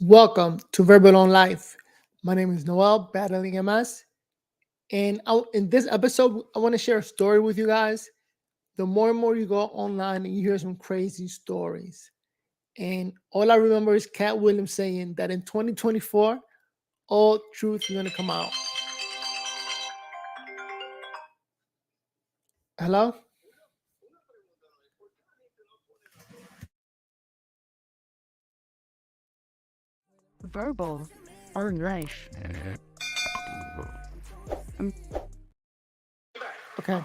Welcome to verbalonlife. My name is Noel, battling MS, and in this episode, I want to share a story with you guys. The more and more you go online and you hear some crazy stories, and all I remember is Cat Williams saying that in 2024, all truth is going to come out. Hello? Verbal or life. Okay.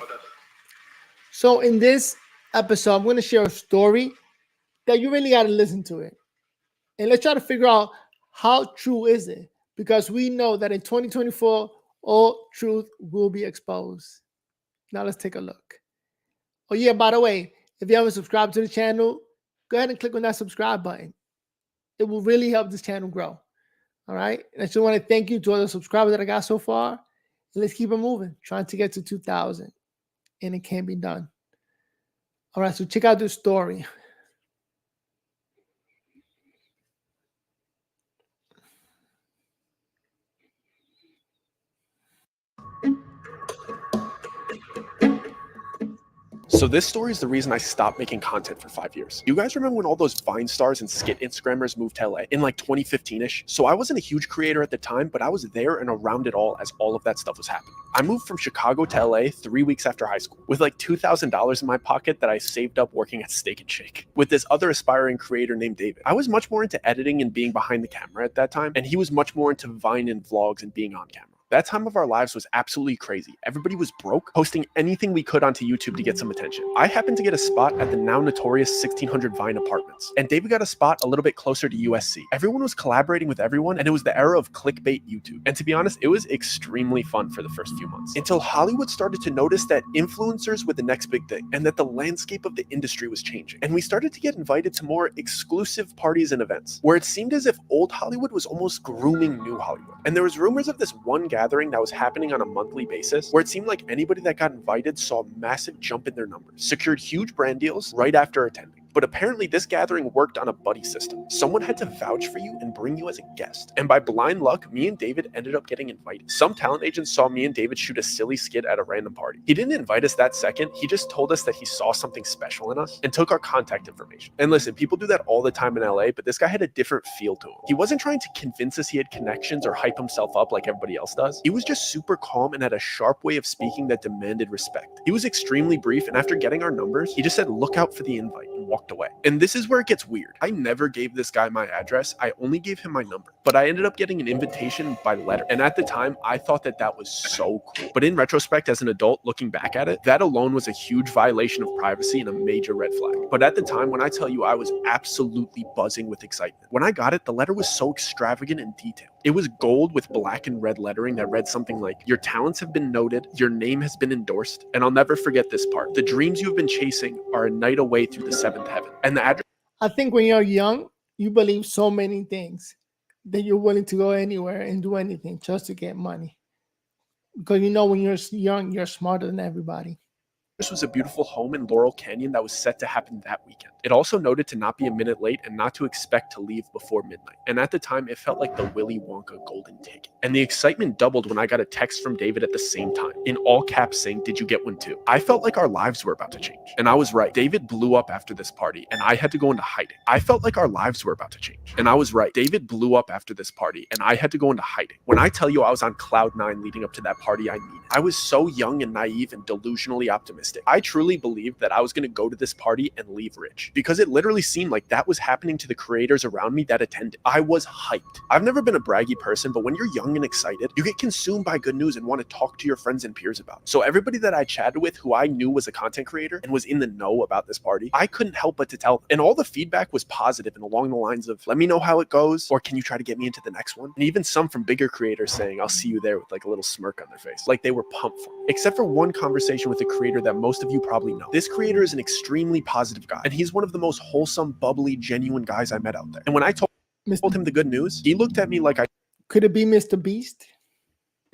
So in this episode, I'm going to share a story that you really got to listen to it, and let's try to figure out how true is it, because we know that in 2024 all truth will be exposed. Now let's take a look. Oh yeah, by the way, if you haven't subscribed to the channel, go ahead and click on that subscribe button. It will really help this channel grow. All right, and I just want to thank you to all the subscribers that I got so far, and let's keep it moving, trying to get to 2,000, and it can be done. All right, so check out this story. So this story is the reason I stopped making content for 5 years. You guys remember when all those Vine stars and skit Instagrammers moved to LA in like 2015-ish? So I wasn't a huge creator at the time, but I was there and around it all as all of that stuff was happening. I moved from Chicago to LA 3 weeks after high school with like $2,000 in my pocket that I saved up working at Steak and Shake with this other aspiring creator named David. I was much more into editing and being behind the camera at that time, and he was much more into Vine and vlogs and being on camera. That time of our lives was absolutely crazy. Everybody was broke, posting anything we could onto YouTube to get some attention. I happened to get a spot at the now notorious 1600 Vine Apartments, and David got a spot a little bit closer to USC. Everyone was collaborating with everyone, and it was the era of clickbait YouTube. And to be honest, it was extremely fun for the first few months, until Hollywood started to notice that influencers were the next big thing, and that the landscape of the industry was changing. And we started to get invited to more exclusive parties and events, where it seemed as if old Hollywood was almost grooming new Hollywood. And there was rumors of this one gathering that was happening on a monthly basis, where it seemed like anybody that got invited saw a massive jump in their numbers, secured huge brand deals right after attending. But apparently this gathering worked on a buddy system. Someone had to vouch for you and bring you as a guest. And by blind luck, me and David ended up getting invited. Some talent agents saw me and David shoot a silly skit at a random party. He didn't invite us that second, he just told us that he saw something special in us and took our contact information. And listen, people do that all the time in LA, but this guy had a different feel to him. He wasn't trying to convince us he had connections or hype himself up like everybody else does. He was just super calm and had a sharp way of speaking that demanded respect. He was extremely brief, and after getting our numbers, he just said, "Look out for the invite," and walked away. And this is where it gets weird. I never gave this guy my address. I only gave him my number. But I ended up getting an invitation by letter. And at the time, I thought that that was so cool. But in retrospect, as an adult looking back at it, that alone was a huge violation of privacy and a major red flag. But at the time, when I tell you I was absolutely buzzing with excitement. When I got it, the letter was so extravagant and detailed. It was gold with black and red lettering that read something like, "Your talents have been noted, your name has been endorsed, and I'll never forget this part. The dreams you've been chasing are a night away through the seventh heaven." And the address. I think when you're young, you believe so many things that you're willing to go anywhere and do anything just to get money. Because you know when you're young, you're smarter than everybody. This was a beautiful home in Laurel Canyon that was set to happen that weekend. It also noted to not be a minute late and not to expect to leave before midnight. And at the time, it felt like the Willy Wonka golden ticket. And the excitement doubled when I got a text from David at the same time, in all caps saying, "Did you get one too?" I felt like our lives were about to change. And I was right. David blew up after this party, and I had to go into hiding. I felt like our lives were about to change. And I was right. David blew up after this party, and I had to go into hiding. When I tell you I was on cloud nine leading up to that party, I mean it. I was so young and naive and delusionally optimistic. I truly believed that I was going to go to this party and leave rich, because it literally seemed like that was happening to the creators around me that attended. I was hyped. I've never been a braggy person, but when you're young and excited, you get consumed by good news and want to talk to your friends and peers about it. So everybody that I chatted with who I knew was a content creator and was in the know about this party, I couldn't help but to tell them. And all the feedback was positive and along the lines of, "Let me know how it goes," or "Can you try to get me into the next one?" And even some from bigger creators saying, "I'll see you there," with like a little smirk on their face, like they were pumped for me. Except for one conversation with a creator that most of you probably know. This creator is an extremely positive guy, and he's one of the most wholesome, bubbly, genuine guys I met out there. And when I told Mr. him the good news, he looked at me like I Could it be Mr. Beast?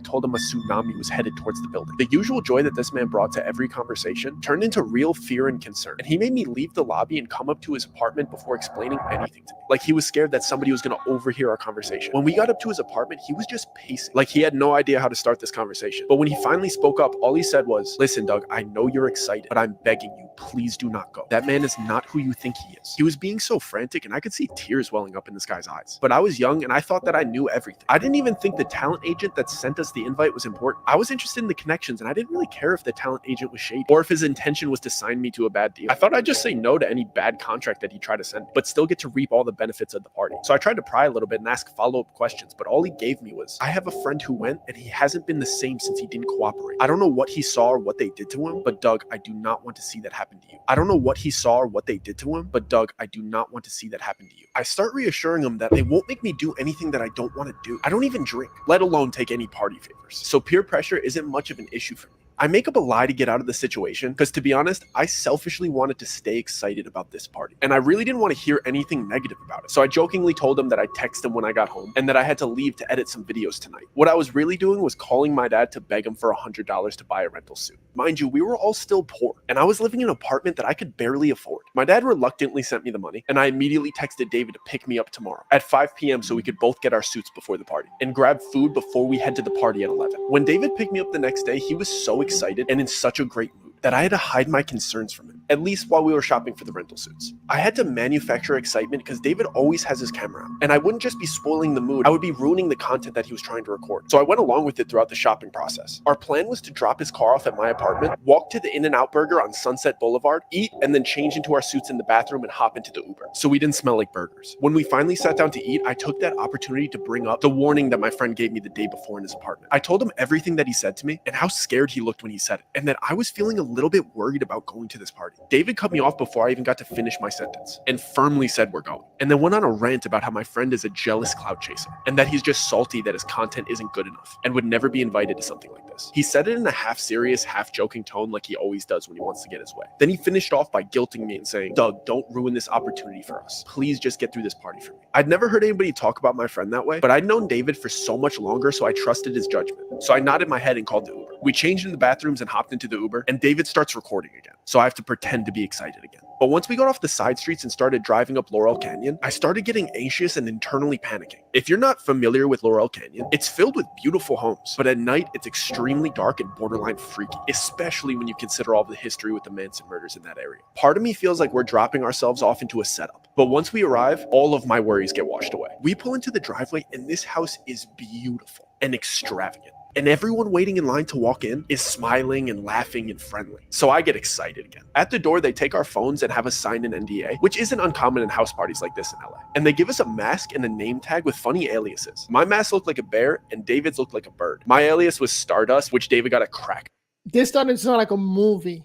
told him a tsunami was headed towards the building. The usual joy that this man brought to every conversation turned into real fear and concern, and he made me leave the lobby and come up to his apartment before explaining anything to me. Like he was scared that somebody was going to overhear our conversation. When we got up to his apartment, he was just pacing, like he had no idea how to start this conversation. But when he finally spoke up, all he said was, "Listen, Doug, I know you're excited, but I'm begging you, please do not go. That man is not who you think he is." He was being so frantic, and I could see tears welling up in this guy's eyes. But I was young, and I thought that I knew everything. I didn't even think the talent agent that sent us the invite was important. I was interested in the connections, and I didn't really care if the talent agent was shady or if his intention was to sign me to a bad deal. I thought I'd just say no to any bad contract that he tried to send me, but still get to reap all the benefits of the party. So I tried to pry a little bit and ask follow-up questions, but all he gave me was, "I have a friend who went, and he hasn't been the same since he didn't cooperate. I don't know what he saw or what they did to him, but Doug, I do not want to see that happen to you. I don't know what he saw or what they did to him, but Doug, I do not want to see that happen to you." I start reassuring him that they won't make me do anything that I don't want to do. I don't even drink, let alone take any party favors. So peer pressure isn't much of an issue for me. I make up a lie to get out of the situation because, to be honest, I selfishly wanted to stay excited about this party, and I really didn't want to hear anything negative about it. So I jokingly told him that I'd text him when I got home and that I had to leave to edit some videos tonight. What I was really doing was calling my dad to beg him for $100 to buy a rental suit. Mind you, we were all still poor, and I was living in an apartment that I could barely afford. My dad reluctantly sent me the money, and I immediately texted David to pick me up tomorrow at 5 p.m. so we could both get our suits before the party and grab food before we head to the party at 11. When David picked me up the next day, he was so excited and in such a great mood that I had to hide my concerns from him, at least while we were shopping for the rental suits. I had to manufacture excitement because David always has his camera out, and I wouldn't just be spoiling the mood, I would be ruining the content that he was trying to record. So I went along with it throughout the shopping process. Our plan was to drop his car off at my apartment, walk to the In-N-Out Burger on Sunset Boulevard, eat, and then change into our suits in the bathroom and hop into the Uber, so we didn't smell like burgers. When we finally sat down to eat, I took that opportunity to bring up the warning that my friend gave me the day before in his apartment. I told him everything that he said to me and how scared he looked when he said it, and that I was feeling a little bit worried about going to this party. David cut me off before I even got to finish my sentence and firmly said we're going, and then went on a rant about how my friend is a jealous clout chaser and that he's just salty that his content isn't good enough and would never be invited to something like this. He said it in a half serious, half joking tone like he always does when he wants to get his way. Then he finished off by guilting me and saying, "Doug, don't ruin this opportunity for us. Please just get through this party for me." I'd never heard anybody talk about my friend that way, but I'd known David for so much longer, so I trusted his judgment. So I nodded my head and called the Uber. We changed in the bathrooms and hopped into the Uber, and David starts recording again, so I have to pretend to be excited again. But once we got off the side streets and started driving up Laurel Canyon, I started getting anxious and internally panicking. If you're not familiar with Laurel Canyon, it's filled with beautiful homes, but at night it's extremely dark and borderline freaky, especially when you consider all the history with the Manson murders in that area. Part of me feels like we're dropping ourselves off into a setup, but once we arrive, all of my worries get washed away. We pull into the driveway, and this house is beautiful and extravagant, and everyone waiting in line to walk in is smiling and laughing and friendly. So I get excited again. At the door, they take our phones and have us sign an NDA, which isn't uncommon in house parties like this in LA. And they give us a mask and a name tag with funny aliases. My mask looked like a bear, and David's looked like a bird. My alias was Stardust, which David got a crack. This started to sound like a movie.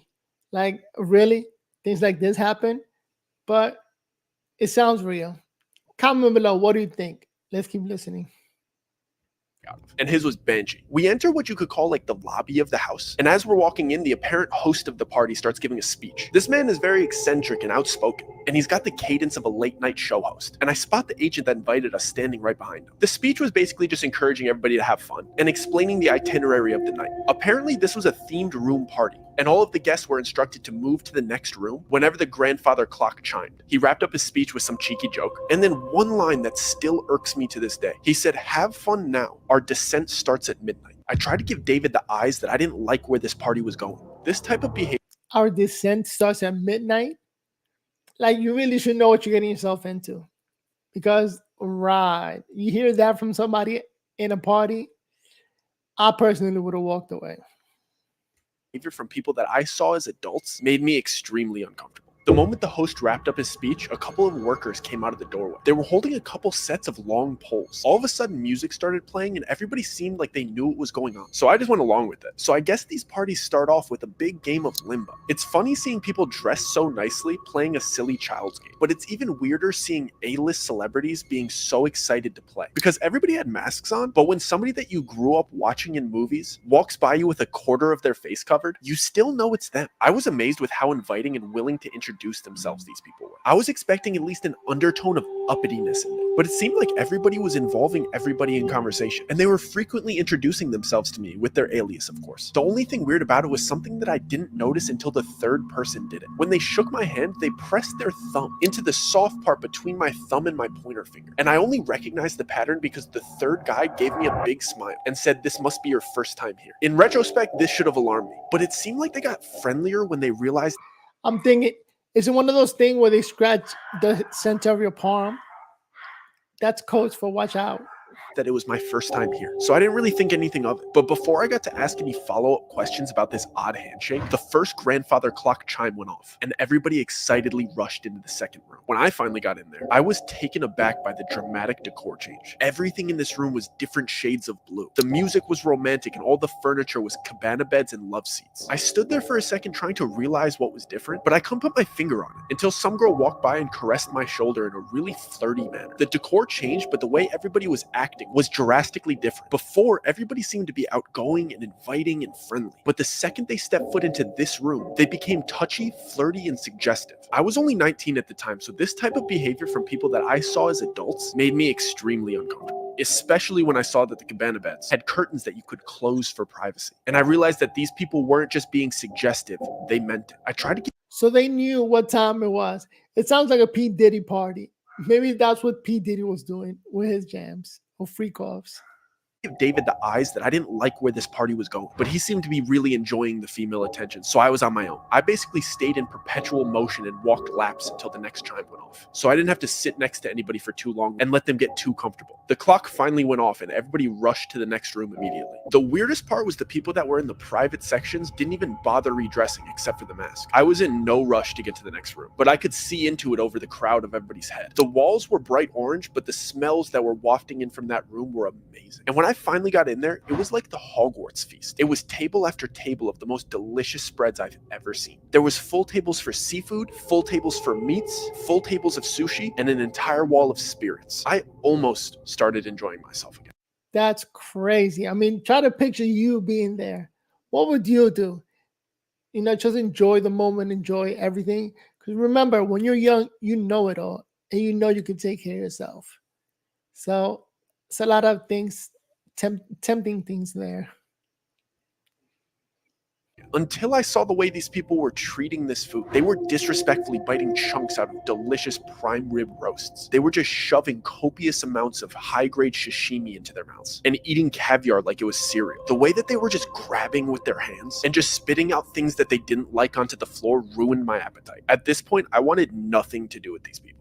Like, really? Things like this happen? But it sounds real. Comment below. What do you think? Let's keep listening. And his was Banshee. We enter what you could call like the lobby of the house, and as we're walking in, the apparent host of the party starts giving a speech. This man is very eccentric and outspoken, and he's got the cadence of a late night show host, and I spot the agent that invited us standing right behind him. The speech was basically just encouraging everybody to have fun and explaining the itinerary of the night. Apparently this was a themed room party, and all of the guests were instructed to move to the next room whenever the grandfather clock chimed. He wrapped up his speech with some cheeky joke, and then one line that still irks me to this day. He said, "Have fun now. Our descent starts at midnight." I tried to give David the eyes that I didn't like where this party was going. This type of behavior. Our descent starts at midnight. Like, you really should know what you're getting yourself into. Because, right, you hear that from somebody in a party, I personally would have walked away. From people that I saw as adults made me extremely uncomfortable. The moment the host wrapped up his speech, a couple of workers came out of the doorway. They were holding a couple sets of long poles. All of a sudden, music started playing, and everybody seemed like they knew what was going on. So I just went along with it. So I guess these parties start off with a big game of limbo. It's funny seeing people dressed so nicely playing a silly child's game, but it's even weirder seeing A-list celebrities being so excited to play. Because everybody had masks on, but when somebody that you grew up watching in movies walks by you with a quarter of their face covered, you still know it's them. I was amazed with how inviting and willing to introduce themselves these people were. I was expecting at least an undertone of uppityness in it. But it seemed like everybody was involving everybody in conversation, and they were frequently introducing themselves to me with their alias, of course. The only thing weird about it was something that I didn't notice until the third person did it. When they shook my hand, they pressed their thumb into the soft part between my thumb and my pointer finger. And I only recognized the pattern because the third guy gave me a big smile and said, "This must be your first time here." In retrospect, this should have alarmed me, but it seemed like they got friendlier when they realized. I'm thinking, is it one of those things where they scratch the center of your palm? That's codes for watch out. That it was my first time here, so I didn't really think anything of it. But before I got to ask any follow-up questions about this odd handshake, the first grandfather clock chime went off, and everybody excitedly rushed into the second room. When I finally got in there, I was taken aback by the dramatic decor change. Everything in this room was different shades of blue. The music was romantic, and all the furniture was cabana beds and love seats. I stood there for a second trying to realize what was different, but I couldn't put my finger on it until some girl walked by and caressed my shoulder in a really flirty manner. The decor changed, but the way everybody was acting was drastically different. Before, everybody seemed to be outgoing and inviting and friendly, but the second they stepped foot into this room, they became touchy, flirty, and suggestive. I was only 19 at the time, so this type of behavior from people that I saw as adults made me extremely uncomfortable, especially when I saw that the cabana beds had curtains that you could close for privacy. And I realized that these people weren't just being suggestive, they meant it. I tried to get So they knew what time it was. It sounds like a P. Diddy party. Maybe that's what P. Diddy was doing with his jams or freak offs. give David the eyes that I didn't like where this party was going, but he seemed to be really enjoying the female attention, so I was on my own. I basically stayed in perpetual motion and walked laps until the next chime went off, so I didn't have to sit next to anybody for too long and let them get too comfortable. The clock finally went off and everybody rushed to the next room immediately. The weirdest part was the people that were in the private sections didn't even bother redressing except for the mask. I was in no rush to get to the next room, but I could see into it over the crowd of everybody's head. The walls were bright orange, but the smells that were wafting in from that room were amazing. And when I finally got in there, it was like the Hogwarts feast. It was table after table of the most delicious spreads I've ever seen. There was full tables for seafood, full tables for meats, full tables of sushi, and an entire wall of spirits. I almost started enjoying myself again. That's crazy. I mean, try to picture you being there. What would you do? You know, just enjoy the moment, enjoy everything. Because remember, when you're young, you know it all, and you know you can take care of yourself. So it's a lot of things, tempting things there. Until I saw the way these people were treating this food. They were disrespectfully biting chunks out of delicious prime rib roasts. They were just shoving copious amounts of high-grade sashimi into their mouths and eating caviar like it was cereal. The way that they were just grabbing with their hands and just spitting out things that they didn't like onto the floor ruined my appetite. At this point, I wanted nothing to do with these people.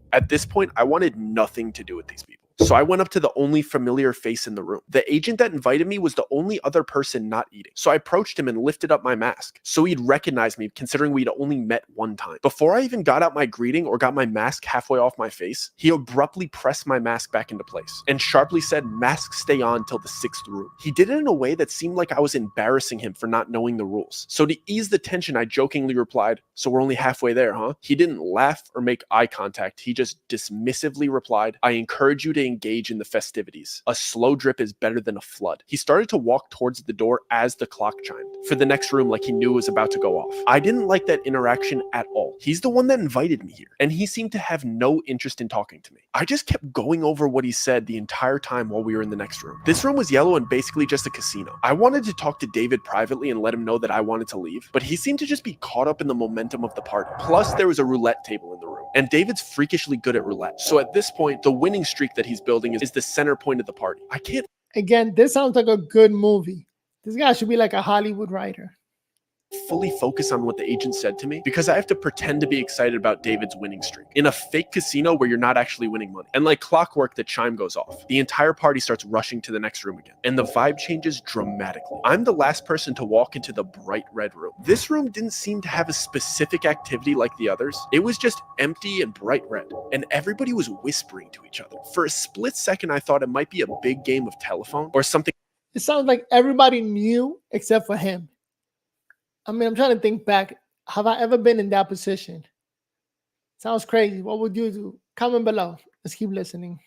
So I went up to the only familiar face in the room. The agent that invited me was the only other person not eating. So I approached him and lifted up my mask so he'd recognize me, considering we'd only met one time. Before I even got out my greeting or got my mask halfway off my face, he abruptly pressed my mask back into place and sharply said, "Mask stay on till the 6th room." He did it in a way that seemed like I was embarrassing him for not knowing the rules. So to ease the tension, I jokingly replied, "So we're only halfway there, huh?" He didn't laugh or make eye contact. He just dismissively replied, "I encourage you to engage in the festivities. A slow drip is better than a flood." He started to walk towards the door as the clock chimed for the next room, like he knew it was about to go off. I didn't like that interaction at all. He's the one that invited me here, and he seemed to have no interest in talking to me. I just kept going over what he said the entire time while we were in the next room. This room was yellow and basically just a casino. I wanted to talk to David privately and let him know that I wanted to leave, but he seemed to just be caught up in the momentum of the party. Plus, there was a roulette table in the room, and David's freakishly good at roulette. So at this point, the winning streak that he's building is the center point of the party. I can't Again, this sounds like a good movie. This guy should be like a Hollywood writer. fully focus on what the agent said to me because I have to pretend to be excited about David's winning streak in a fake casino where you're not actually winning money. And like clockwork, the chime goes off. The entire party starts rushing to the next room again, and the vibe changes dramatically. I'm the last person to walk into the bright red room. This room didn't seem to have a specific activity like the others. It was just empty and bright red, and everybody was whispering to each other. For a split second, I thought it might be a big game of telephone or something. It sounds like everybody knew except for him. I mean, I'm trying to think back. Have I ever been in that position? Sounds crazy. What would you do? Comment below. Let's keep listening.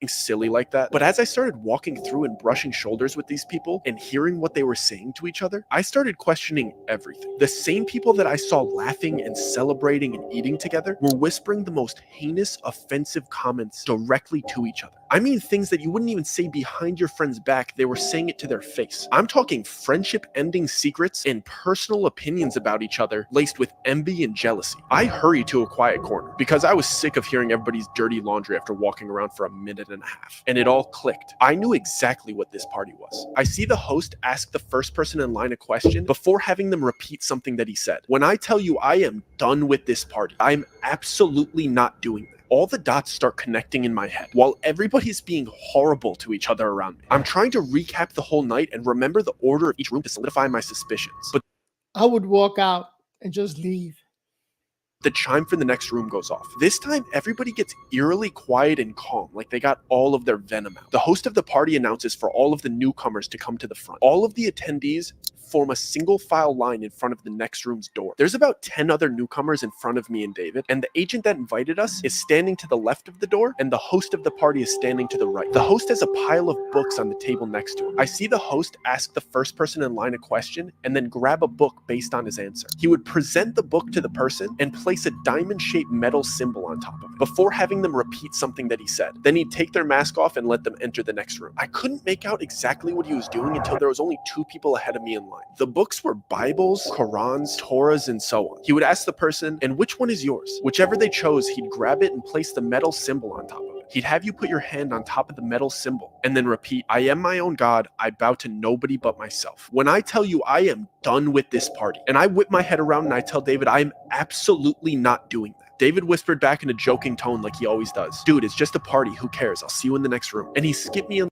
silly like that. But as I started walking through and brushing shoulders with these people and hearing what they were saying to each other, I started questioning everything. The same people that I saw laughing and celebrating and eating together were whispering the most heinous, offensive comments directly to each other. I mean things that you wouldn't even say behind your friend's back, they were saying it to their face. I'm talking friendship-ending secrets and personal opinions about each other laced with envy and jealousy. I hurried to a quiet corner because I was sick of hearing everybody's dirty laundry after walking around for a minute and a half. And it all clicked. I knew exactly what this party was. I see the host ask the first person in line a question before having them repeat something that he said. When I tell you I am done with this party, I'm absolutely not doing that. All the dots start connecting in my head while everybody's being horrible to each other around me. I'm trying to recap the whole night and remember the order of each room to solidify my suspicions. But I would walk out and just leave. the chime for the next room goes off. This time, everybody gets eerily quiet and calm, like they got all of their venom out. The host of the party announces for all of the newcomers to come to the front. All of the attendees form a single file line in front of the next room's door. There's about 10 other newcomers in front of me and David, and the agent that invited us is standing to the left of the door, and the host of the party is standing to the right. The host has a pile of books on the table next to him. I see the host ask the first person in line a question and then grab a book based on his answer. He would present the book to the person and place a diamond-shaped metal symbol on top of it before having them repeat something that he said. Then he'd take their mask off and let them enter the next room. I couldn't make out exactly what he was doing until there was only 2 people ahead of me in line. The books were Bibles, Qurans, Torahs, and so on. He would ask the person, "And which one is yours?" Whichever they chose, he'd grab it and place the metal symbol on top of it. He'd have you put your hand on top of the metal symbol and then repeat, "I am my own God. I bow to nobody but myself." When I tell you I am done with this party, and I whip my head around and I tell David I am absolutely not doing that. David whispered back in a joking tone like he always does, "Dude, it's just a party. Who cares? I'll see you in the next room." And he skipped me in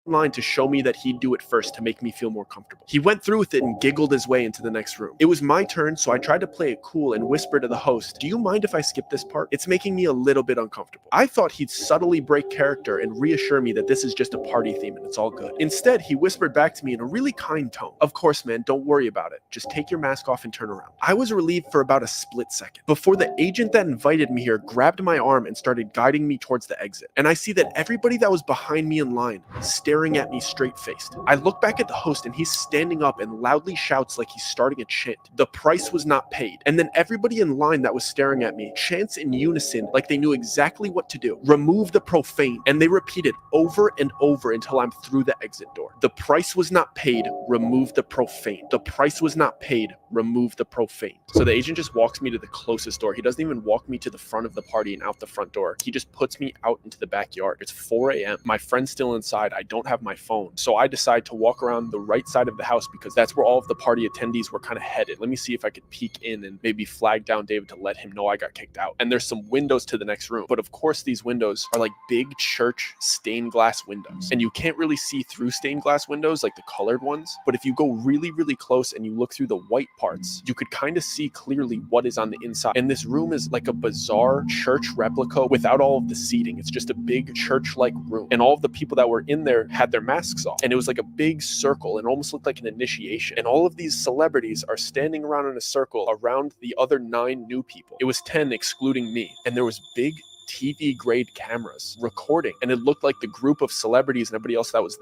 line to show me that he'd do it first to make me feel more comfortable. He went through with it and giggled his way into the next room. It was my turn, so I tried to play it cool and whisper to the host, "Do you mind if I skip this part? It's making me a little bit uncomfortable." I thought he'd subtly break character and reassure me that this is just a party theme and it's all good. Instead, he whispered back to me in a really kind tone, "Of course, man, don't worry about it. Just take your mask off and turn around." I was relieved for about a split second before the agent that invited me here grabbed my arm and started guiding me towards the exit. And I see that everybody that was behind me in line staring at me straight-faced. I look back at the host and he's standing up and loudly shouts like he's starting a chant. The price was not paid. And then everybody in line that was staring at me chants in unison like they knew exactly what to do. "Remove the profane." And they repeat it over and over until I'm through the exit door. "The price was not paid. Remove the profane. The price was not paid. Remove the profane." So the agent just walks me to the closest door. He doesn't even walk me to the front of the party and out the front door. He just puts me out into the backyard. It's 4 a.m. My friend's still inside. I don't have my phone. So I decide to walk around the right side of the house because that's where all of the party attendees were kind of headed. Let me see if I could peek in and maybe flag down David to let him know I got kicked out. And there's some windows to the next room. But of course, these windows are like big church stained glass windows. And you can't really see through stained glass windows like the colored ones. But if you go really, really close and you look through the white parts, you could kind of see clearly what is on the inside. And this room is like a bizarre church replica without all of the seating. It's just a big church-like room. And all of the people that were in there had their masks off. And it was like a big circle and almost looked like an initiation. And all of these celebrities are standing around in a circle around the other 9 new people. It was 10 excluding me. And there was big TV grade cameras recording. And it looked like the group of celebrities and everybody else that was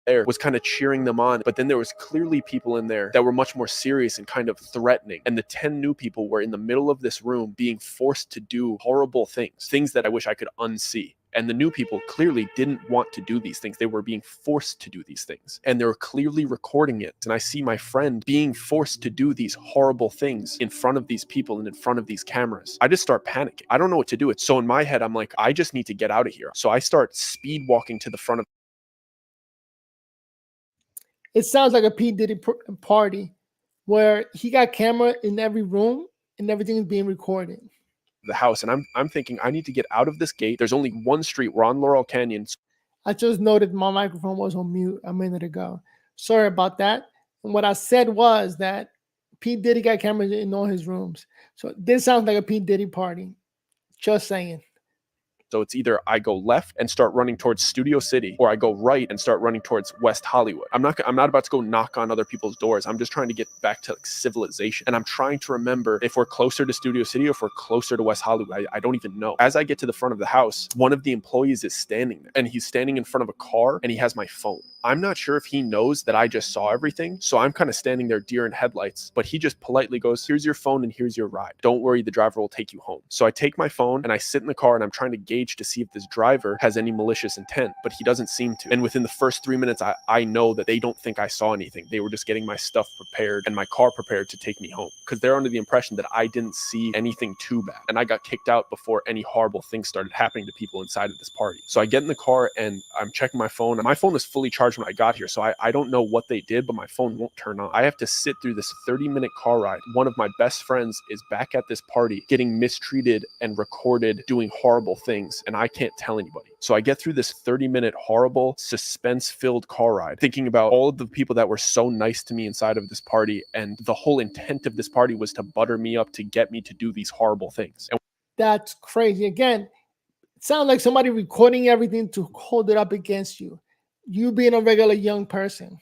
there was kind of cheering them on, but then there was clearly people in there that were much more serious and kind of threatening. And the 10 new people were in the middle of this room being forced to do horrible things that I wish I could unsee. And the new people clearly didn't want to do these things. They were being forced to do these things. And they were clearly recording it. And I see my friend being forced to do these horrible things in front of these people and in front of these cameras. I just start panicking. I don't know what to do. So in my head, I'm like, I just need to get out of here. So I start speed walking to the front of It sounds like a P. Diddy party where he got camera in every room and everything is being recorded. the house. And I'm thinking, I need to get out of this gate. There's only one street. We're on Laurel Canyon. I just noted my microphone was on mute a minute ago. Sorry about that. And what I said was that P. Diddy got cameras in all his rooms. So this sounds like a P. Diddy party. Just saying. So it's either I go left and start running towards Studio City, or I go right and start running towards West Hollywood. I'm not about to go knock on other people's doors. I'm just trying to get back to like civilization. And I'm trying to remember if we're closer to Studio City or if we're closer to West Hollywood. I don't even know. As I get to the front of the house, one of the employees is standing there, and he's standing in front of a car, and he has my phone. I'm not sure if he knows that I just saw everything, so I'm kind of standing there deer in headlights, but he just politely goes, "Here's your phone and here's your ride. Don't worry, the driver will take you home." So I take my phone and I sit in the car, and I'm trying to gauge to see if this driver has any malicious intent, but he doesn't seem to. And within the first 3 minutes, I know that they don't think I saw anything. They were just getting my stuff prepared and my car prepared to take me home, because they're under the impression that I didn't see anything too bad, and I got kicked out before any horrible things started happening to people inside of this party. So I get in the car and I'm checking my phone, and my phone was fully charged when I got here, so I don't know what they did, but my phone won't turn on. I have to sit through this 30-minute car ride. One of my best friends is back at this party getting mistreated and recorded doing horrible things, and I can't tell anybody. So I get through this 30-minute horrible, suspense-filled car ride, thinking about all of the people that were so nice to me inside of this party, and the whole intent of this party was to butter me up to get me to do these horrible things. And That's crazy. Again, it sounds like somebody recording everything to hold it up against you. You being a regular young person.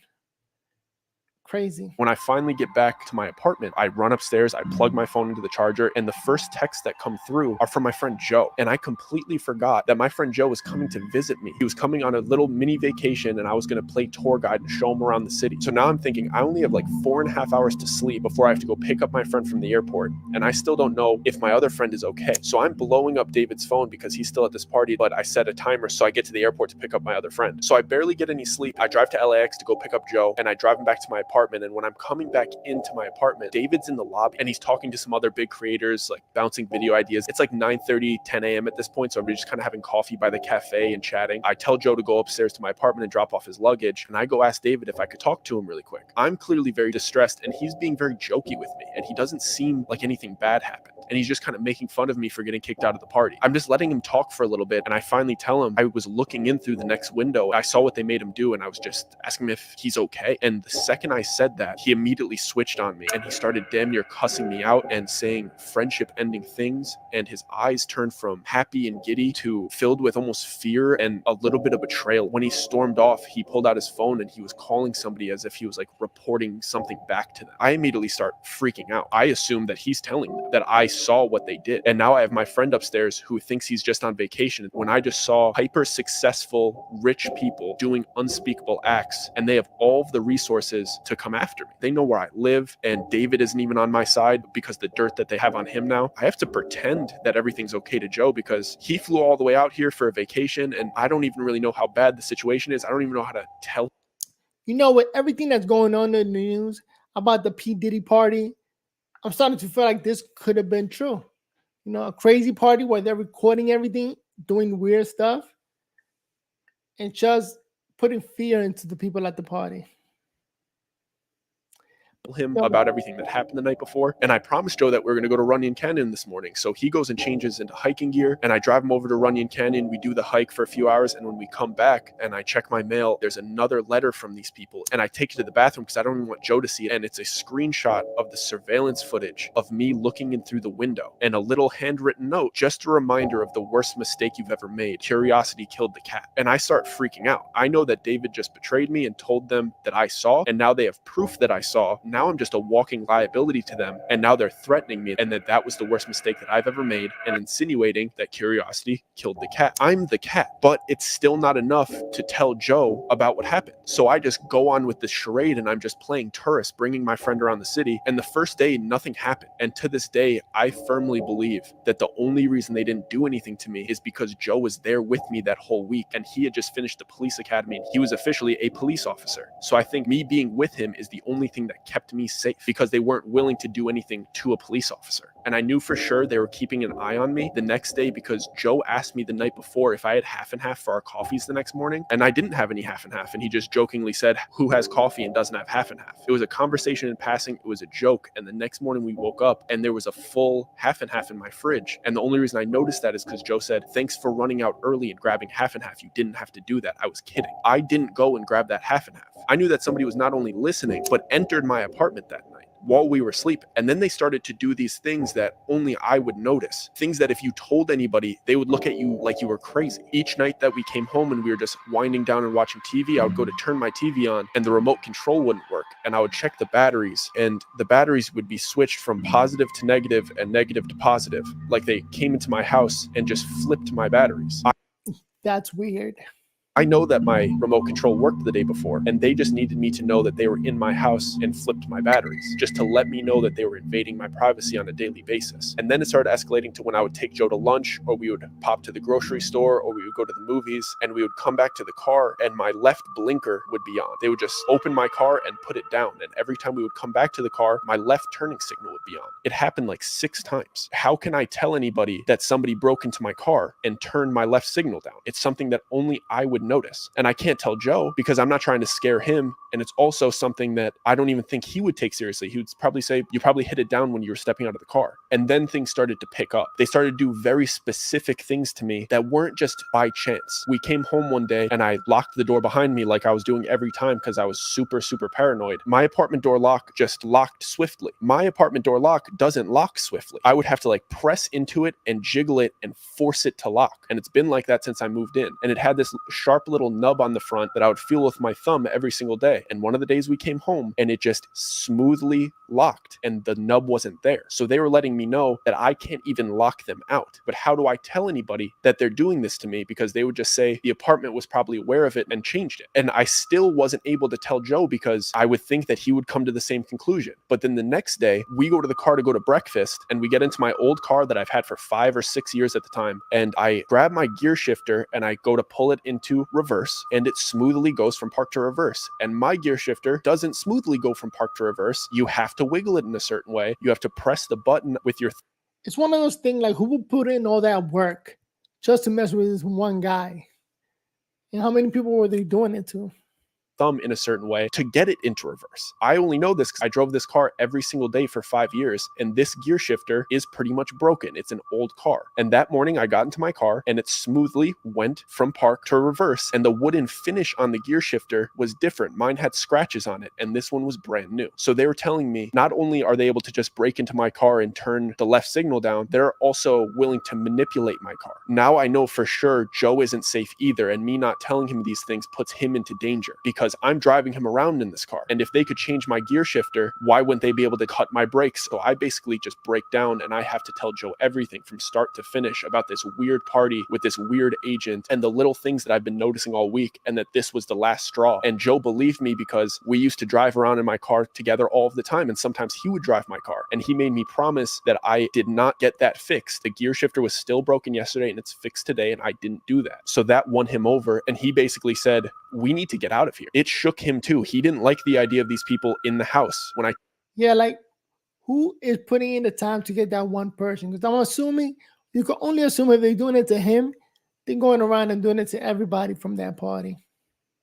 Crazy. when I finally get back to my apartment, I run upstairs, I plug my phone into the charger, and the first texts that come through are from my friend Joe. And I completely forgot that my friend Joe was coming to visit me. He was coming on a little mini vacation, and I was going to play tour guide and show him around the city. So now I'm thinking I only have like 4.5 hours to sleep before I have to go pick up my friend from the airport. And I still don't know if my other friend is okay. So I'm blowing up David's phone because he's still at this party, but I set a timer so I get to the airport to pick up my other friend. So I barely get any sleep. I drive to LAX to go pick up Joe, and I drive him back to my apartment. And when I'm coming back into my apartment, David's in the lobby and he's talking to some other big creators, like bouncing video ideas. It's like 9:30, 10 a.m. at this point. So we're just kind of having coffee by the cafe and chatting. I tell Joe to go upstairs to my apartment and drop off his luggage. And I go ask David if I could talk to him really quick. I'm clearly very distressed and he's being very jokey with me. And he doesn't seem like anything bad happened. And he's just kind of making fun of me for getting kicked out of the party. I'm just letting him talk for a little bit. And I finally tell him I was looking in through the next window. I saw what they made him do. And I was just asking him if he's okay. And the second I said that, he immediately switched on me. And he started damn near cussing me out and saying friendship ending things. And his eyes turned from happy and giddy to filled with almost fear and a little bit of betrayal. When he stormed off, he pulled out his phone and he was calling somebody as if he was like reporting something back to them. I immediately start freaking out. I assume that he's telling them that I saw what they did. And now I have my friend upstairs who thinks he's just on vacation when I just saw hyper successful, rich people doing unspeakable acts, and they have all of the resources to come after me. They know where I live, and David isn't even on my side because the dirt that they have on him now. I have to pretend that everything's okay to Joe because he flew all the way out here for a vacation, and I don't even really know how bad the situation is. I don't even know how to tell. You know, with everything that's going on in the news about the P. Diddy party, I'm starting to feel like this could have been true. You know, a crazy party where they're recording everything, doing weird stuff, and just putting fear into the people at the party. Him about everything that happened the night before, and I promised Joe that we are going to go to Runyon Canyon this morning. So he goes and changes into hiking gear, and I drive him over to Runyon Canyon. We do the hike for a few hours, and when we come back and I check my mail, there's another letter from these people, and I take it to the bathroom because I don't even want Joe to see it. And it's a screenshot of the surveillance footage of me looking in through the window and a little handwritten note, just a reminder of the worst mistake you've ever made. Curiosity killed the cat. And I start freaking out. I know that David just betrayed me and told them that I saw, and now they have proof that I saw. Now I'm just a walking liability to them, and now they're threatening me, and that was the worst mistake that I've ever made, and insinuating that curiosity killed the cat. I'm the cat, but it's still not enough to tell Joe about what happened. So I just go on with this charade, and I'm just playing tourist, bringing my friend around the city. And the first day, nothing happened. And to this day, I firmly believe that the only reason they didn't do anything to me is because Joe was there with me that whole week, and he had just finished the police academy, and he was officially a police officer. So I think me being with him is the only thing that kept me safe, because they weren't willing to do anything to a police officer. And I knew for sure they were keeping an eye on me the next day, because Joe asked me the night before if I had half and half for our coffees the next morning, and I didn't have any half and half, and he just jokingly said, who has coffee and doesn't have half and half? It was a conversation in passing, it was a joke, and the next morning we woke up and there was a full half and half in my fridge. And the only reason I noticed that is because Joe said, thanks for running out early and grabbing half and half, you didn't have to do that. I was kidding. I didn't go and grab that half and half. I knew that somebody was not only listening but entered my apartment that night. while we were asleep. And then they started to do these things that only I would notice. Things that if you told anybody, they would look at you like you were crazy. Each night that we came home and we were just winding down and watching TV, I would go to turn my TV on and the remote control wouldn't work. And I would check the batteries and the batteries would be switched from positive to negative and negative to positive. Like they came into my house and just flipped my batteries. That's weird. I know that my remote control worked the day before, and they just needed me to know that they were in my house and flipped my batteries, just to let me know that they were invading my privacy on a daily basis. And then it started escalating to when I would take Joe to lunch, or we would pop to the grocery store, or we would go to the movies, and we would come back to the car, and my left blinker would be on. They would just open my car and put it down, and every time we would come back to the car, my left turning signal would be on. It happened like 6 times. How can I tell anybody that somebody broke into my car and turned my left signal down? It's something that only I would notice. And I can't tell Joe because I'm not trying to scare him. And it's also something that I don't even think he would take seriously. He would probably say, you probably hit it down when you were stepping out of the car. And then things started to pick up. They started to do very specific things to me that weren't just by chance. We came home one day and I locked the door behind me like I was doing every time because I was super, super paranoid. My apartment door lock just locked swiftly. My apartment door lock doesn't lock swiftly. I would have to like press into it and jiggle it and force it to lock. And it's been like that since I moved in. And it had this sharp little nub on the front that I would feel with my thumb every single day. And one of the days we came home and it just smoothly locked and the nub wasn't there. So they were letting me know that I can't even lock them out. But how do I tell anybody that they're doing this to me? Because they would just say the apartment was probably aware of it and changed it. And I still wasn't able to tell Joe because I would think that he would come to the same conclusion. But then the next day we go to the car to go to breakfast and we get into my old car that I've had for 5 or 6 years at the time. And I grab my gear shifter and I go to pull it into reverse and it smoothly goes from park to reverse. And my gear shifter doesn't smoothly go from park to reverse. You have to wiggle it in a certain way. You have to press the button with your It's one of those things like who would put in all that work just to mess with this one guy? And how many people were they doing it to? thumb in a certain way to get it into reverse. I only know this because I drove this car every single day for 5 years, and this gear shifter is pretty much broken. It's an old car. And that morning I got into my car and it smoothly went from park to reverse, and the wooden finish on the gear shifter was different. Mine had scratches on it and this one was brand new. So they were telling me not only are they able to just break into my car and turn the left signal down, they're also willing to manipulate my car. Now I know for sure Joe isn't safe either, and me not telling him these things puts him into danger because I'm driving him around in this car. And if they could change my gear shifter, why wouldn't they be able to cut my brakes? So I basically just break down and I have to tell Joe everything from start to finish about this weird party with this weird agent and the little things that I've been noticing all week, and that this was the last straw. And Joe believed me because we used to drive around in my car together all of the time, and sometimes he would drive my car. And he made me promise that I did not get that fixed. The gear shifter was still broken yesterday and it's fixed today, and I didn't do that. So that won him over, and he basically said, we need to get out of here. It shook him too. He didn't like the idea of these people in the house. When I Yeah, like who is putting in the time to get that one person? Because I'm assuming you can only assume if they're doing it to him, they're going around and doing it to everybody from that party.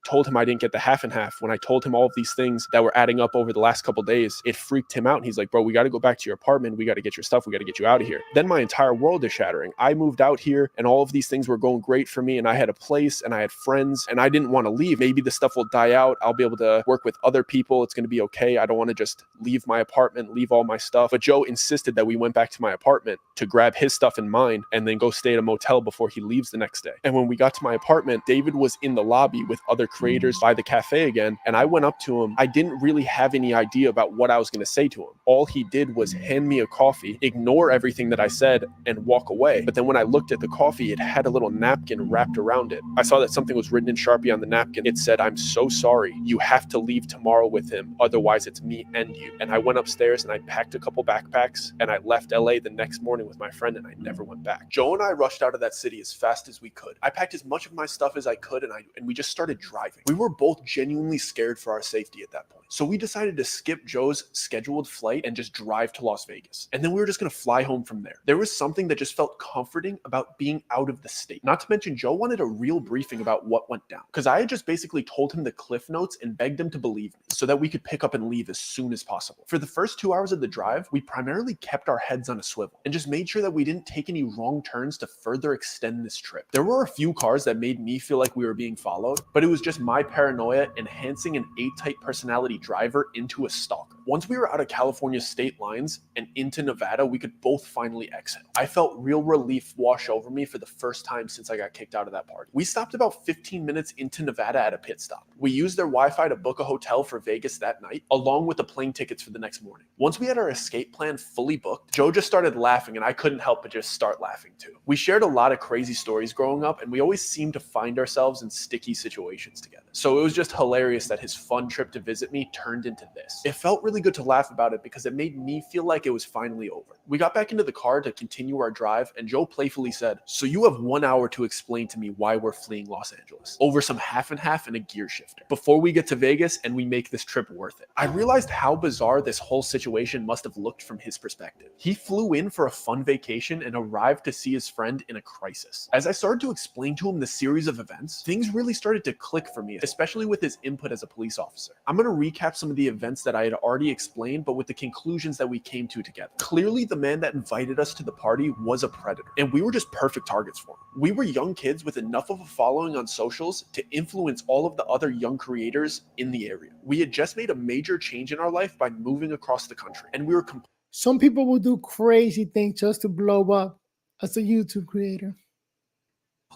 told him I didn't get the half and half, when I told him all of these things that were adding up over the last couple of days, it freaked him out. And he's like, bro, we got to go back to your apartment. We got to get your stuff. We got to get you out of here. Then my entire world is shattering. I moved out here and all of these things were going great for me. And I had a place and I had friends and I didn't want to leave. Maybe the stuff will die out. I'll be able to work with other people. It's going to be okay. I don't want to just leave my apartment, leave all my stuff. But Joe insisted that we went back to my apartment to grab his stuff and mine and then go stay at a motel before he leaves the next day. And when we got to my apartment, David was in the lobby with other creators by the cafe again, and I went up to him. I didn't really have any idea about what I was going to say to him. All he did was hand me a coffee, ignore everything that I said, and walk away. But then when I looked at the coffee, it had a little napkin wrapped around it. I saw that something was written in Sharpie on the napkin. It said, I'm so sorry. You have to leave tomorrow with him. Otherwise, it's me and you. And I went upstairs and I packed a couple backpacks and I left LA the next morning with my friend, and I never went back. Joe and I rushed out of that city as fast as we could. I packed as much of my stuff as I could, and we just started driving. We were both genuinely scared for our safety at that point. So we decided to skip Joe's scheduled flight and just drive to Las Vegas. And then we were just going to fly home from there. There was something that just felt comforting about being out of the state. Not to mention, Joe wanted a real briefing about what went down, because I had just basically told him the cliff notes and begged him to believe me so that we could pick up and leave as soon as possible. For the first 2 hours of the drive, we primarily kept our heads on a swivel and just made sure that we didn't take any wrong turns to further extend this trip. There were a few cars that made me feel like we were being followed, but it was just my paranoia enhancing an A-type personality driver into a stalker. Once we were out of California state lines and into Nevada, we could both finally exhale. I felt real relief wash over me for the first time since I got kicked out of that party. We stopped about 15 minutes into Nevada at a pit stop. We used their Wi-Fi to book a hotel for Vegas that night, along with the plane tickets for the next morning. Once we had our escape plan fully booked, Joe just started laughing, and I couldn't help but just start laughing too. We shared a lot of crazy stories growing up, and we always seemed to find ourselves in sticky situations together. So it was just hilarious that his fun trip to visit me turned into this. It felt really good to laugh about it because it made me feel like it was finally over. We got back into the car to continue our drive, and Joe playfully said, "So you have 1 hour to explain to me why we're fleeing Los Angeles over some half and half and a gear shifter before we get to Vegas and we make this trip worth it." I realized how bizarre this whole situation must have looked from his perspective. He flew in for a fun vacation and arrived to see his friend in a crisis. As I started to explain to him the series of events, things really started to click for me, especially with his input as a police officer. I'm going to recap some of the events that I had already explained, but with the conclusions that we came to together. Clearly, the man that invited us to the party was a predator, and we were just perfect targets for him. We were young kids with enough of a following on socials to influence all of the other young creators in the area. We had just made a major change in our life by moving across the country, and we were Some people will do crazy things just to blow up as a YouTube creator.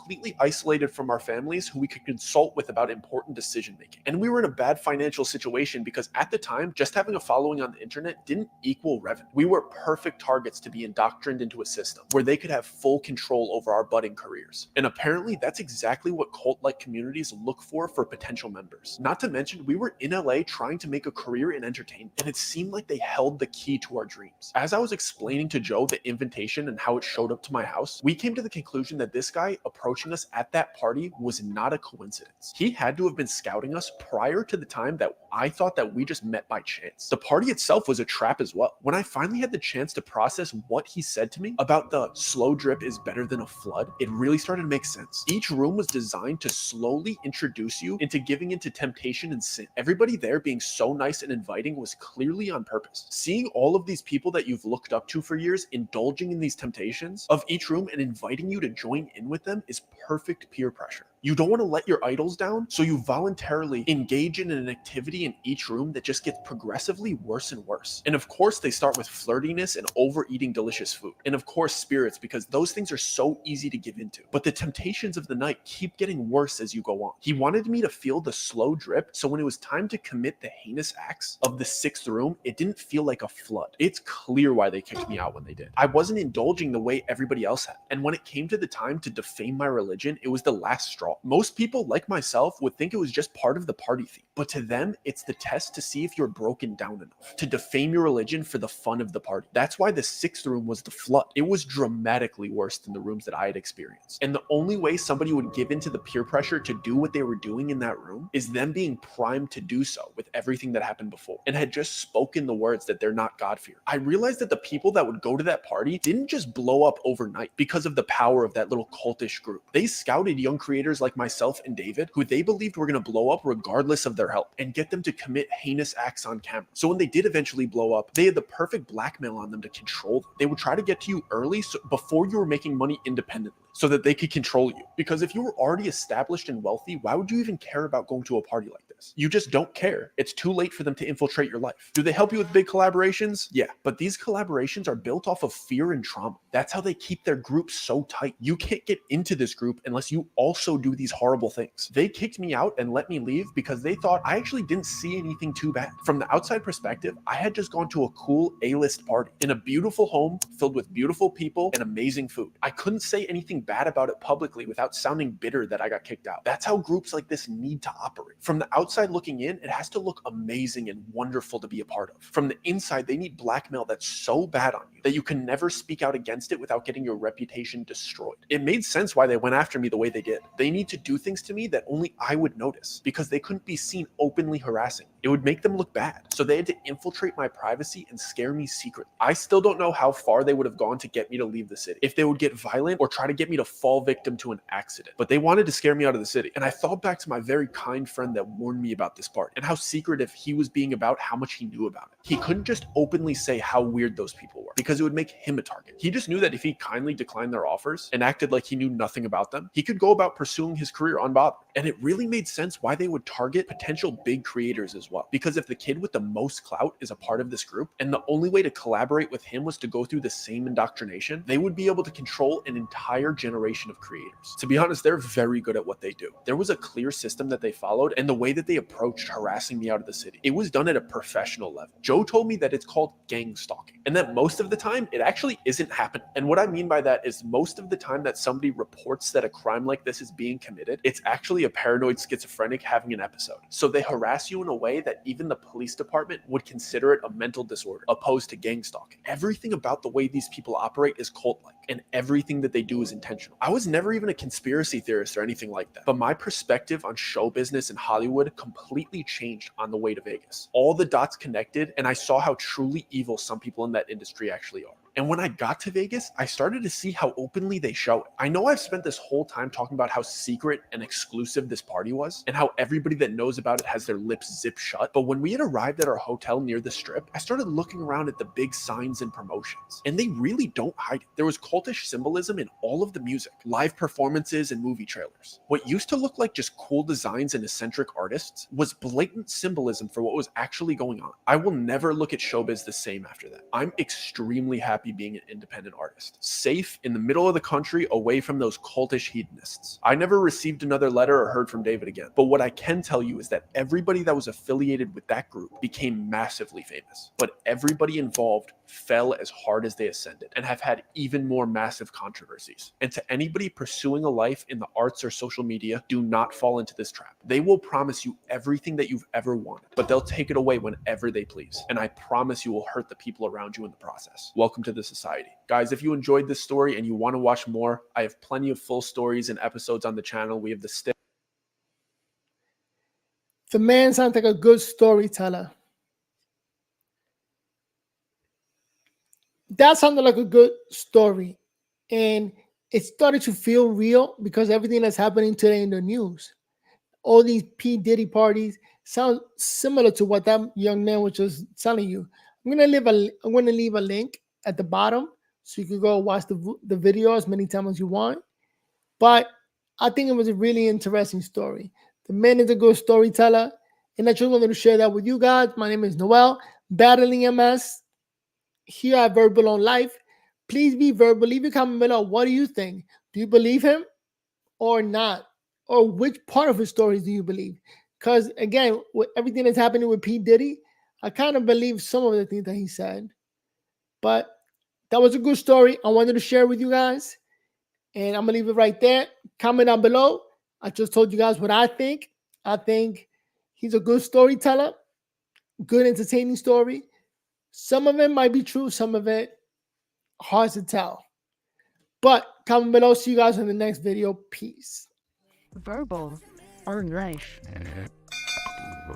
completely isolated from our families who we could consult with about important decision making. And we were in a bad financial situation because at the time, just having a following on the internet didn't equal revenue. We were perfect targets to be indoctrined into a system where they could have full control over our budding careers. And apparently that's exactly what cult-like communities look for potential members. Not to mention, we were in LA trying to make a career in entertainment, and it seemed like they held the key to our dreams. As I was explaining to Joe the invitation and how it showed up to my house, we came to the conclusion that this guy approaching us at that party was not a coincidence. He had to have been scouting us prior to the time that I thought that we just met by chance. The party itself was a trap as well. When I finally had the chance to process what he said to me about the slow drip is better than a flood, it really started to make sense. Each room was designed to slowly introduce you into giving into temptation and sin. Everybody there being so nice and inviting was clearly on purpose. Seeing all of these people that you've looked up to for years indulging in these temptations of each room and inviting you to join in with them is perfect peer pressure. You don't want to let your idols down, so you voluntarily engage in an activity in each room that just gets progressively worse and worse. And of course, they start with flirtiness and overeating delicious food. And of course, spirits, because those things are so easy to give into. But the temptations of the night keep getting worse as you go on. He wanted me to feel the slow drip, so when it was time to commit the heinous acts of the sixth room, it didn't feel like a flood. It's clear why they kicked me out when they did. I wasn't indulging the way everybody else had. And when it came to the time to defame my religion, it was the last straw. Most people, like myself, would think it was just part of the party theme, but to them, it's the test to see if you're broken down enough to defame your religion for the fun of the party. That's why the sixth room was the flood. It was dramatically worse than the rooms that I had experienced. And the only way somebody would give into the peer pressure to do what they were doing in that room is them being primed to do so with everything that happened before and had just spoken the words that they're not God-fearing. I realized that the people that would go to that party didn't just blow up overnight because of the power of that little cultish group. They scouted young creators like myself and David, who they believed were going to blow up regardless of their help, and get them to commit heinous acts on camera. So when they did eventually blow up, they had the perfect blackmail on them to control them. They would try to get to you early, so before you were making money independently, so that they could control you. Because if you were already established and wealthy, why would you even care about going to a party like this? You just don't care. It's too late for them to infiltrate your life. Do they help you with big collaborations? Yeah, but these collaborations are built off of fear and trauma. That's how they keep their group so tight. You can't get into this group unless you also do these horrible things. They kicked me out and let me leave because they thought I actually didn't see anything too bad. From the outside perspective, I had just gone to a cool A-list party in a beautiful home filled with beautiful people and amazing food. I couldn't say anything bad about it publicly without sounding bitter that I got kicked out. That's how groups like this need to operate. From the outside looking in, it has to look amazing and wonderful to be a part of. From the inside, they need blackmail that's so bad on you that you can never speak out against it without getting your reputation destroyed. It made sense why they went after me the way they did. They need to do things to me that only I would notice because they couldn't be seen openly harassing. It would make them look bad. So they had to infiltrate my privacy and scare me secretly. I still don't know how far they would have gone to get me to leave the city. If they would get violent or try to get me to fall victim to an accident. But they wanted to scare me out of the city. And I thought back to my very kind friend that warned me about this part and how secretive he was being about how much he knew about it. He couldn't just openly say how weird those people were because it would make him a target. He just knew that if he kindly declined their offers and acted like he knew nothing about them, he could go about pursuing his career unbothered. And it really made sense why they would target potential big creators as well. Because if the kid with the most clout is a part of this group, and the only way to collaborate with him was to go through the same indoctrination, they would be able to control an entire generation of creators. To be honest, they're very good at what they do. There was a clear system that they followed, and the way that they approached harassing me out of the city, it was done at a professional level. Joe told me that it's called gang stalking, and that most of the time it actually isn't happening. And what I mean by that is most of the time that somebody reports that a crime like this is being committed, it's actually a paranoid schizophrenic having an episode. So they harass you in a way that even the police department would consider it a mental disorder, opposed to gang stalking. Everything about the way these people operate is cult-like, and everything that they do is intentional. I was never even a conspiracy theorist or anything like that, but my perspective on show business and Hollywood completely changed on the way to Vegas. All the dots connected, and I saw how truly evil some people in that industry actually are. And when I got to Vegas, I started to see how openly they show it. I know I've spent this whole time talking about how secret and exclusive this party was, and how everybody that knows about it has their lips zipped shut. But when we had arrived at our hotel near the strip, I started looking around at the big signs and promotions, and they really don't hide it. There was cultish symbolism in all of the music, live performances, and movie trailers. What used to look like just cool designs and eccentric artists was blatant symbolism for what was actually going on. I will never look at showbiz the same after that. I'm extremely happy being an independent artist, safe in the middle of the country, away from those cultish hedonists. I never received another letter or heard from David again, but what I can tell you is that everybody that was affiliated with that group became massively famous, but everybody involved fell as hard as they ascended and have had even more massive controversies. And to anybody pursuing a life in the arts or social media, do not fall into this trap. They will promise you everything that you've ever wanted, but they'll take it away whenever they please. And I promise you will hurt the people around you in the process. Welcome to the society. Guys, if you enjoyed this story and you want to watch more, I have plenty of full stories and episodes on the channel. We have the stick. The man sounds like a good storyteller. That sounded like a good story. And it started to feel real because everything that's happening today in the news, all these P. Diddy parties, sound similar to what that young man was just telling you. I'm gonna leave a link at the bottom so you can go watch the video as many times as you want. But I think it was a really interesting story. The man is a good storyteller, and I just wanted to share that with you guys. My name is Noel, battling MS here at Verbal on Life. Please be verbal. Leave a comment below. What do you think? Do you believe him or not? Or which part of his stories do you believe? Because again, with everything that's happening with P. Diddy, I kind of believe some of the things that he said. But that was a good story. I wanted to share with you guys. And I'm going to leave it right there. Comment down below. I just told you guys what I think. I think he's a good storyteller. Good, entertaining story. Some of it might be true. Some of it, hard to tell. But comment below. See you guys in the next video. Peace. Verbal or life.